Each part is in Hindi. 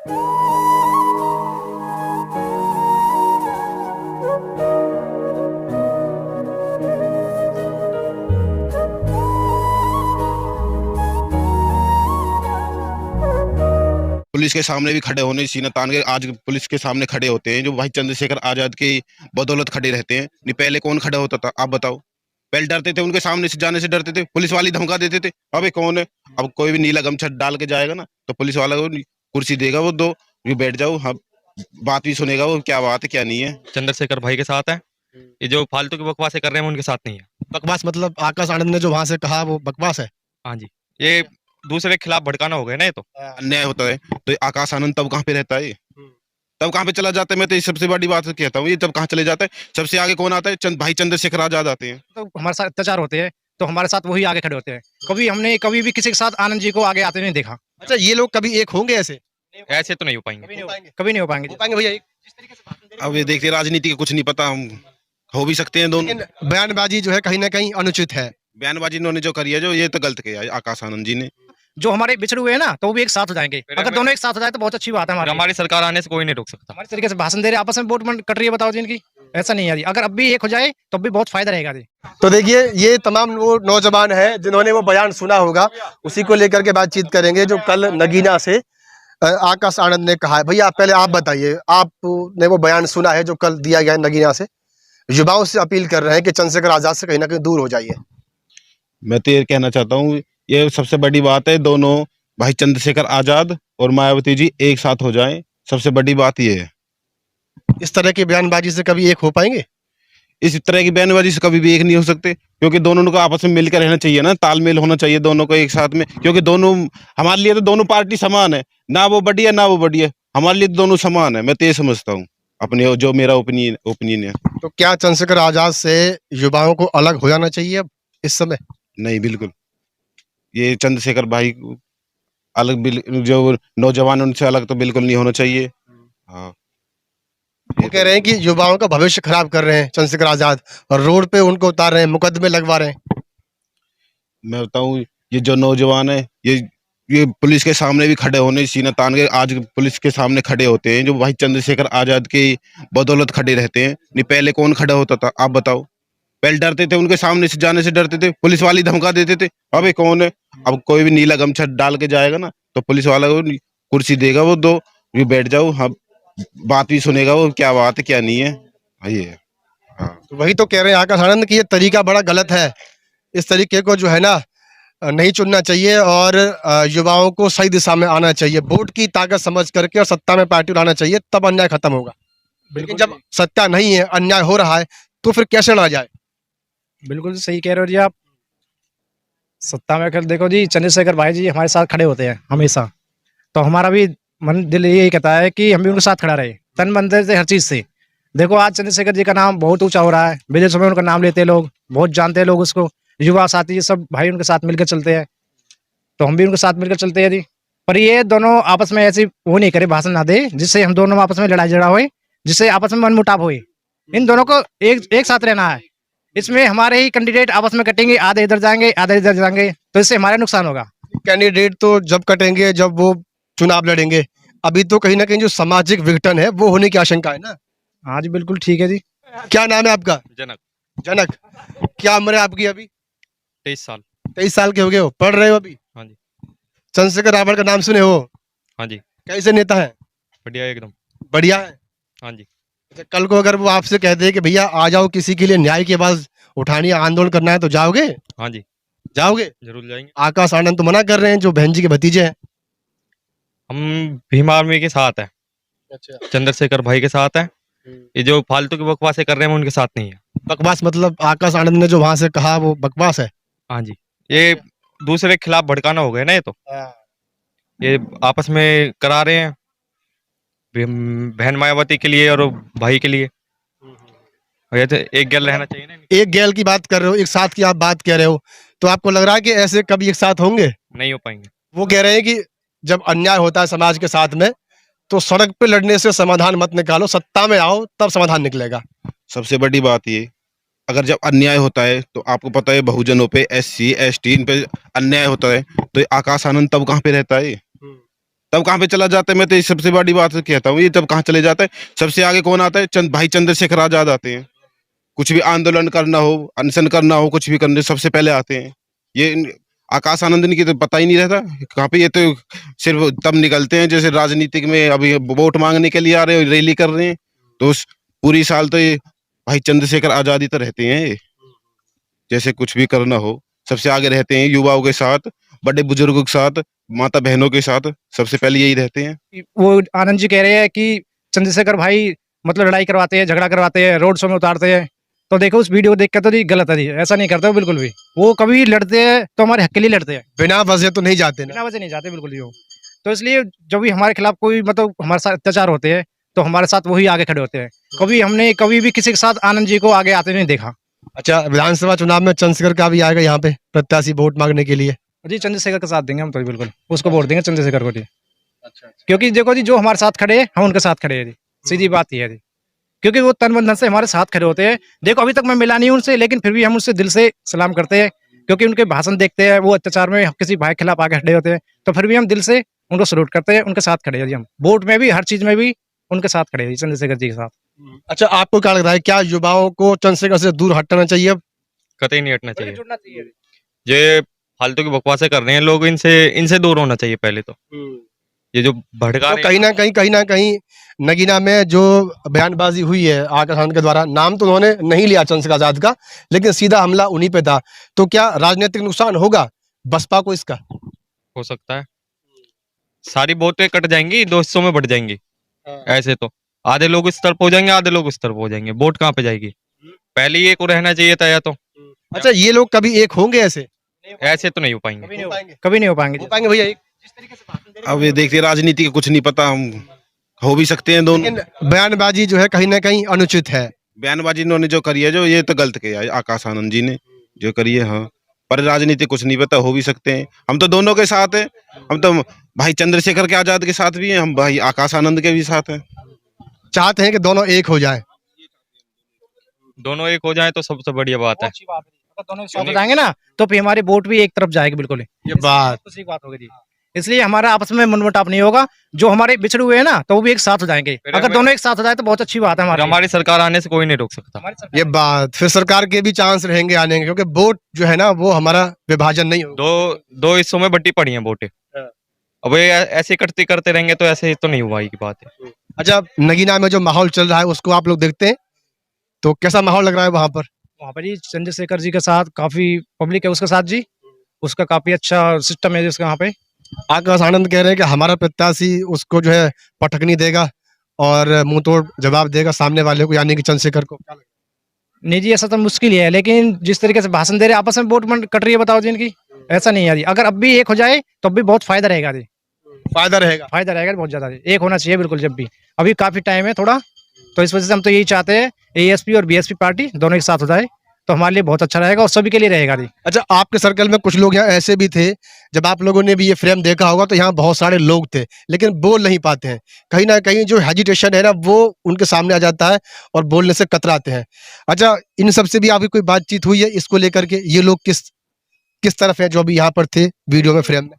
पुलिस के सामने भी खड़े होने सीना तान के आज पुलिस के सामने खड़े होते हैं, जो भाई चंद्रशेखर आजाद की बदौलत खड़े रहते हैं। नहीं पहले कौन खड़ा होता था, आप बताओ। पहले डरते थे, उनके सामने से जाने से डरते थे, पुलिस वाली धमका देते थे। अबे कौन है, अब कोई भी नीला गमछा डाल के जाएगा ना तो पुलिस वाला को कुर्सी देगा, वो दो ये बैठ जाओ, हाँ बात भी सुनेगा, वो क्या बात है क्या नहीं है। चंद्रशेखर भाई के साथ है। ये जो फालतू की बकवासें कर रहे हैं वो उनके साथ नहीं है। बकवास मतलब आकाश आनंद ने जो वहां से कहा वो बकवास है। हाँ जी, ये दूसरे के खिलाफ भड़काना हो गया ना ये तो। अन्याय होता है तो आकाश आनंद तब कहाँ पे रहता है, तब कहाँ पे चला जाता है। मैं तो ये सबसे बड़ी बात कहता हूँ, ये तब कहाँ चले जाता है। सबसे आगे कौन आता है, भाई चंद्रशेखर आजाद आते हैं। तो हमारे साथ अत्याचार होते हैं तो हमारे साथ वही आगे खड़े होते हैं। हमने कभी भी किसी के साथ आनंद जी को आगे आते नहीं देखा। अच्छा, ये लोग कभी एक होंगे ऐसे? ऐसे तो नहीं हो पाएंगे। कभी नहीं हो पाएंगे। हो पाएंगे भैया एक? अब ये देखते राजनीति का कुछ नहीं पता, हम हो भी सकते हैं दोनों। लेकिन बयानबाजी जो है कहीं ना कहीं अनुचित है। बयानबाजी इन्होंने जो करी है, जो ये तो गलत किया है आकाश आनंद जी ने। जो हमारे बिछड़े हुए हैं ना तो वो भी एक साथ हो जाएंगे। अगर दोनों एक साथ हो जाए तो बहुत अच्छी बात है। हमारी सरकार आने से कोई नहीं रोक सकता। हमारे तरीके से भाषण दे रहे आपस में वोट कट रही है, बताओ जी इनकी। ऐसा नहीं है जी, अगर अब भी एक हो जाए तो अब भी बहुत फायदा रहेगा जी। तो देखिए, ये तमाम वो नौजवान हैं जिन्होंने वो बयान सुना होगा, उसी को लेकर के बातचीत करेंगे जो कल नगीना से आकाश आनंद ने कहा है। भैया पहले आप बताइए, आपने वो बयान सुना है जो कल दिया गया है नगीना से, युवाओं से अपील कर रहे हैं कि चंद्रशेखर आजाद से कहीं ना कहीं दूर हो जाइए। मैं तो ये कहना चाहता हूँ, ये सबसे बड़ी बात है, दोनों भाई चंद्रशेखर आजाद और मायावती जी एक साथ हो जाएं, सबसे बड़ी बात ये है। इस तरह की बयानबाजी से कभी एक हो पाएंगे? इस तरह की बयानबाजी से कभी भी एक नहीं हो सकते, क्योंकि दोनों को आपस में मिलकर रहना चाहिए ना, तालमेल होना चाहिए दोनों को एक साथ में। क्योंकि दोनों हमारे लिए तो दोनों पार्टी समान है, ना वो बड़ी है ना वो बड़ी है, हमारे लिए तो दोनों समान है। मैं तो ये समझता हूँ, अपने जो मेरा ओपिनियन है। तो क्या चंद्रशेखर आजाद से युवाओं को अलग हो जाना चाहिए अब इस समय? नहीं, बिल्कुल ये चंद्रशेखर भाई को अलग, जो नौजवान उनसे अलग तो बिल्कुल नहीं होना चाहिए। हाँ, वो कह रहे हैं कि युवाओं का भविष्य खराब कर रहे हैं चंद्रशेखर आजाद, और रोड पे उनको उतार रहे हैं, मुकदमे लगवा रहे हैं। मैं बताऊं, ये जो नौजवान है, ये पुलिस के सामने भी खड़े होने सीना तान के आज पुलिस के सामने खड़े होते हैं, जो भाई चंद्रशेखर आजाद की बदौलत खड़े रहते हैं। नहीं पहले कौन खड़ा होता था, आप बताओ। पहले डरते थे, उनके सामने से जाने से डरते थे, पुलिस वाली धमका देते थे। अबे कौन है, अब कोई भी नीला गमछा डाल के जाएगा ना तो पुलिस वाला को कुर्सी देगा, वो दो ये बैठ जाओ, हाँ बात भी सुनेगा, वो क्या बात है क्या नहीं है। ये है। हाँ, तो वही तो कह रहे हैं आकाश आनंद कि ये तरीका बड़ा गलत है। इस तरीके को जो है ना नहीं चुनना चाहिए, और युवाओं को सही दिशा में आना चाहिए, वोट की ताकत समझ करके, और सत्ता में पार्टी लाना चाहिए, तब अन्याय खत्म होगा। लेकिन जब सत्ता नहीं है, अन्याय हो रहा है, तो फिर कैसे लड़ा जाए? बिल्कुल सही कह रहे हो जी आप। सत्ता में कर देखो जी, चंद्रशेखर भाई जी हमारे साथ खड़े होते हैं हमेशा। तो हमारा भी मन दिल यही कहता है कि हम भी उनके साथ खड़ा रहे, तन मन से, हर चीज से। देखो आज चंद्रशेखर जी का नाम बहुत ऊंचा हो रहा है, विदेशों में उनका नाम लेते हैं लोग, बहुत जानते हैं लोग उसको। युवा साथी ये सब भाई उनके साथ मिलकर चलते हैं, तो हम भी उनके साथ मिलकर चलते हैं जी। पर ये दोनों आपस में ऐसी वो नहीं करे, भाषण ना दे जिससे हम दोनों आपस में लड़ाई झगड़ा होए, जिससे आपस में मनमुटाव होए। इन दोनों को एक साथ रहना है। इसमें हमारे ही कैंडिडेट आपस में कटेंगे, आधे इधर जाएंगे आधे इधर जाएंगे, तो इससे हमारा नुकसान होगा। कैंडिडेट तो जब कटेंगे जब वो चुनाव लड़ेंगे, अभी तो कहीं ना कहीं जो सामाजिक विघटन है वो होने की आशंका है ना। हाँ जी बिल्कुल ठीक है जी। क्या नाम है आपका? जनक। जनक, क्या उम्र है आपकी अभी? 23 साल। 23 साल के हो गए हो, पढ़ रहे हो अभी? हाँ जी। चंद्रशेखर रावण का नाम सुने हो? हाँ जी। कैसे नेता है? बढ़िया एकदम। बढ़िया है। हाँ जी। अच्छा, कल को अगर वो आपसे कह दे कि भैया आ जाओ, किसी के लिए न्याय की आवाज उठानी है, आंदोलन करना है, तो जाओगे? हाँ जी, जाओगे? जरूर जाएंगे। आकाश आनंद तो मना कर रहे हैं, जो बहन जी के भतीजे हैं। हम भीम आर्मी के साथ हैं, अच्छा, चंद्रशेखर भाई के साथ हैं। ये जो फालतू की बकवासें कर रहे हैं वो उनके साथ नहीं है। बकवास मतलब आकाश आनंद ने जो वहां से कहा वो बकवास है? हाँ जी, ये दूसरे के खिलाफ भड़काना हो गया ना ये तो। ये आपस में करा रहे हैं, बहन मायावती के लिए और भाई के लिए। और ये तो एक गैल रहना चाहिए ना। एक गैल की बात कर रहे हो, एक साथ की आप बात कह रहे हो, तो आपको लग रहा है कि ऐसे कभी एक साथ होंगे? नहीं हो पाएंगे। वो कह रहे हैं कि जब अन्याय होता है समाज के साथ में, तो सड़क पे लड़ने से समाधान मत निकालो, सत्ता में आओ तब समाधान निकलेगा। सबसे बड़ी बात ये, अगर जब अन्याय होता है तो आपको पता है बहुजनों पे, SC ST इन पे अन्याय होता है, तो ये आकाश आनंद तब कहाँ पे रहता है। तब कहाँ पे चला जाता है? मैं तो ये सबसे बड़ी बात कहता हूँ, ये तब कहाँ चले जाता है? सबसे आगे कौन आता है? भाई चंद्रशेखर आजाद आते हैं। कुछ भी आंदोलन करना हो, अनशन करना हो, कुछ भी करने सबसे पहले आते हैं। ये आकाश आनंद की तो पता ही नहीं रहता कहाँ पे। ये तो सिर्फ तब निकलते हैं जैसे राजनीतिक में अभी वोट मांगने के लिए आ रहे हो, रैली कर रहे हैं, तो उस पूरी साल तो ये भाई चंद्रशेखर आजाद ही तो रहते हैं। ये जैसे कुछ भी करना हो सबसे आगे रहते हैं, युवाओं के साथ, बड़े बुजुर्गों के साथ, माता बहनों के साथ सबसे पहले यही रहते हैं। वो आनंद जी कह रहे हैं कि चंद्रशेखर भाई मतलब लड़ाई करवाते हैं, झगड़ा करवाते हैं, रोड शो में उतारते हैं। तो देखो उस वीडियो देख के तो जी गलत है जी, ऐसा नहीं करते वो बिल्कुल भी। वो कभी लड़ते हैं तो हमारे हक के लिए लड़ते हैं, बिना वजह तो नहीं जाते ना। बिना वजह नहीं जाते बिल्कुल भी वो। तो इसलिए जब भी हमारे खिलाफ कोई मतलब हमारे साथ अत्याचार होते हैं तो हमारे साथ वही आगे खड़े होते हैं। कभी हमने कभी भी किसी के साथ आनंद जी को आगे आते नहीं देखा। अच्छा, विधानसभा चुनाव में चंद्रशेखर का भी आएगा यहाँ पे प्रत्याशी वोट मांगने के लिए? जी चंद्रशेखर का साथ देंगे हम तो बिल्कुल, उसको वोट देंगे चंद्रशेखर को जी। क्योंकि देखो जी जो हमारे साथ खड़े हैं हम उनके साथ खड़े हैं जी, सीधी बात ये है जी। क्योंकि वो तन मन धन से हमारे साथ खड़े होते हैं। देखो अभी तक मैं मिला नहीं उनसे, लेकिन फिर भी हम उनसे दिल से सलाम करते हैं। क्योंकि उनके भाषण देखते हैं, वो अत्याचार में किसी भाई के खिलाफ आगे खड़े होते हैं, तो फिर भी हम दिल से उनको सल्यूट करते हैं, उनके साथ खड़े हैं जी। हम वोट में भी, हर चीज में भी उनके साथ खड़े हैं जी, चंद्रशेखर जी के साथ। अच्छा, आपको क्या लग रहा है, क्या युवाओं को चंद्रशेखर से दूर हटना चाहिए? कतई नहीं हटना चाहिए। जुड़ना चाहिए जी। ये फालतू की बकवासें कर रहे हैं लोग, इनसे दूर होना चाहिए पहले तो। ये जो भड़का तो रहे कहीं ना कहीं नगीना में जो बयानबाजी हुई है आकाश आनंद के द्वारा, नाम तो उन्होंने नहीं लिया चंद्रशेखर आजाद का, लेकिन सीधा हमला उन्हीं पे था, तो क्या राजनीतिक नुकसान होगा बसपा को इसका? हो सकता है, सारी वोटें कट जाएंगी, दो हिस्सों में बढ़ जाएंगी। ऐसे तो आधे लोग इस तरफ हो जाएंगे, आधे लोग उस तरफ हो जाएंगे, वोट कहाँ पे जाएगी? पहले ही एक को रहना चाहिए था, या तो अच्छा, ये लोग कभी एक होंगे ऐसे? ऐसे तो नहीं हो पाएंगे। कभी नहीं हो पाएंगे हो जी। पाएंगे भैया एक? अब ये देखते राजनीति का कुछ नहीं पता, हम हो भी सकते हैं दोनों। लेकिन बयानबाजी जो है कहीं ना कहीं अनुचित है। बयानबाजी इन्होंने जो करी है, जो ये तो गलत किया है आकाश आनंद जी ने जो करी है। हाँ, पर राजनीति कुछ नहीं पता, हो भी सकते हैं। हम तो दोनों के साथ हैं, हम तो भाई चंद्रशेखर के आजाद के साथ भी हैं, हम भाई आकाश आनंद के भी साथ हैं। चाहते हैं कि दोनों एक हो जाए। दोनों एक हो जाए तो सबसे बढ़िया बात है। अच्छी बात है। अगर दोनों साथ हो जाएंगे ना तो फिर हमारी वोट भी एक तरफ जाएगी बिल्कुल। ये बात खुशी की बात होगी जी। इसलिए हमारा आपस में मनमुटाव नहीं होगा। जो हमारे बिछड़े हुए हैं ना तो वो भी एक साथ हो जाएंगे। फिर अगर हमें- दोनों एक साथ हो जाए तो बहुत अच्छी बात है और हमारी सरकार आने से कोई नहीं रोक सकता। हमारी सरकार। ये बात फिर सरकार के भी चांस रहेंगे आने के, क्योंकि वोट जो है ना वो हमारा विभाजन नहीं होगा। दो हिस्सों में बटी पड़ी हैं वोटें। अब ये ऐसे करते करते रहेंगे तो ऐसे तो नहीं हुआ की बात है। अच्छा, नगीना में जो माहौल चल रहा है उसको आप लोग देखते हैं, तो कैसा माहौल लग रहा है वहां पर? वहाँ पर जी चंद्रशेखर जी के साथ काफी पब्लिक है उसके साथ जी। उसका काफी अच्छा सिस्टम है जिसका वहाँ पे। आकाश आनंद कह रहे हैं कि हमारा प्रत्याशी उसको जो है पटकनी देगा और मुंह तोड़ जवाब देगा सामने वाले को, यानी कि चंद्रशेखर को। नहीं जी, ऐसा तो मुश्किल ही है। लेकिन जिस तरीके से भाषण दे रहे हैं, आपस में वोट कट रही है, बताओ जी इनकी। ऐसा नहीं है जी। अगर अब भी एक हो जाए तो अब भी बहुत फायदा रहेगा जी। फायदा रहेगा। फायदा रहेगा बहुत ज्यादा जी। एक होना चाहिए बिल्कुल जब भी। अभी काफी टाइम है थोड़ा, तो इस वजह से हम तो यही चाहते हैं एएसपी और बीएसपी पार्टी दोनों एक साथ हो जाए तो हमारे लिए बहुत अच्छा रहेगा और सभी के लिए रहेगा जी। अच्छा, आपके सर्कल में कुछ लोग यहाँ ऐसे भी थे, जब आप लोगों ने भी ये फ्रेम देखा होगा तो यहाँ बहुत सारे लोग थे लेकिन बोल नहीं पाते हैं। कहीं ना कहीं जो हेजिटेशन है ना वो उनके सामने आ जाता है और बोलने से कतराते हैं। अच्छा, इन सब से भी आपकी कोई बातचीत हुई है इसको लेकर के? ये लोग किस तरफ है जो अभी यहाँ पर थे वीडियो में फ्रेम में?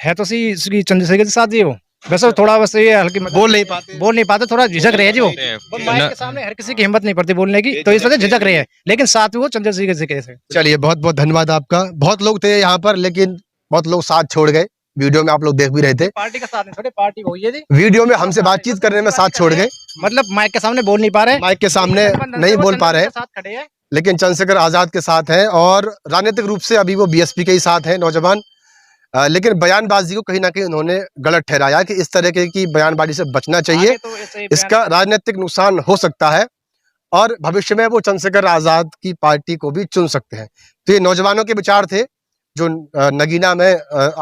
है तो सी इसकी चंद्रशेखर के साथ जी वो। वैसे थोड़ा बस ये हल्की बोल नहीं पाते। थोड़ा झिझक रहे हैं जी वो माइक के सामने हर किसी की हिम्मत नहीं पड़ती बोलने की, तो इस वजह से झिझक रहे हैं। लेकिन साथ में वो चंद्रशेखर जी के। चलिए, बहुत बहुत धन्यवाद आपका। बहुत लोग थे यहाँ पर लेकिन बहुत लोग साथ छोड़ गए। वीडियो में आप लोग देख भी रहे थे, पार्टी का साथ नहीं, थोड़ी पार्टी वही है जी। वीडियो में हमसे बातचीत करने में साथ छोड़ गए, मतलब माइक के सामने बोल नहीं पा रहे, माइक के सामने नहीं बोल पा रहे, साथ खड़े हैं। लेकिन चंद्रशेखर आजाद के साथ हैं और राजनीतिक रूप से अभी वो बीएसपी के ही साथ हैं नौजवान। लेकिन बयानबाजी को कहीं ना कहीं उन्होंने गलत ठहराया कि इस तरह की बयानबाजी से बचना चाहिए, आगे तो ऐसे ही इसका राजनीतिक नुकसान हो सकता है और भविष्य में वो चंद्रशेखर आजाद की पार्टी को भी चुन सकते हैं। तो ये नौजवानों के विचार थे जो नगीना में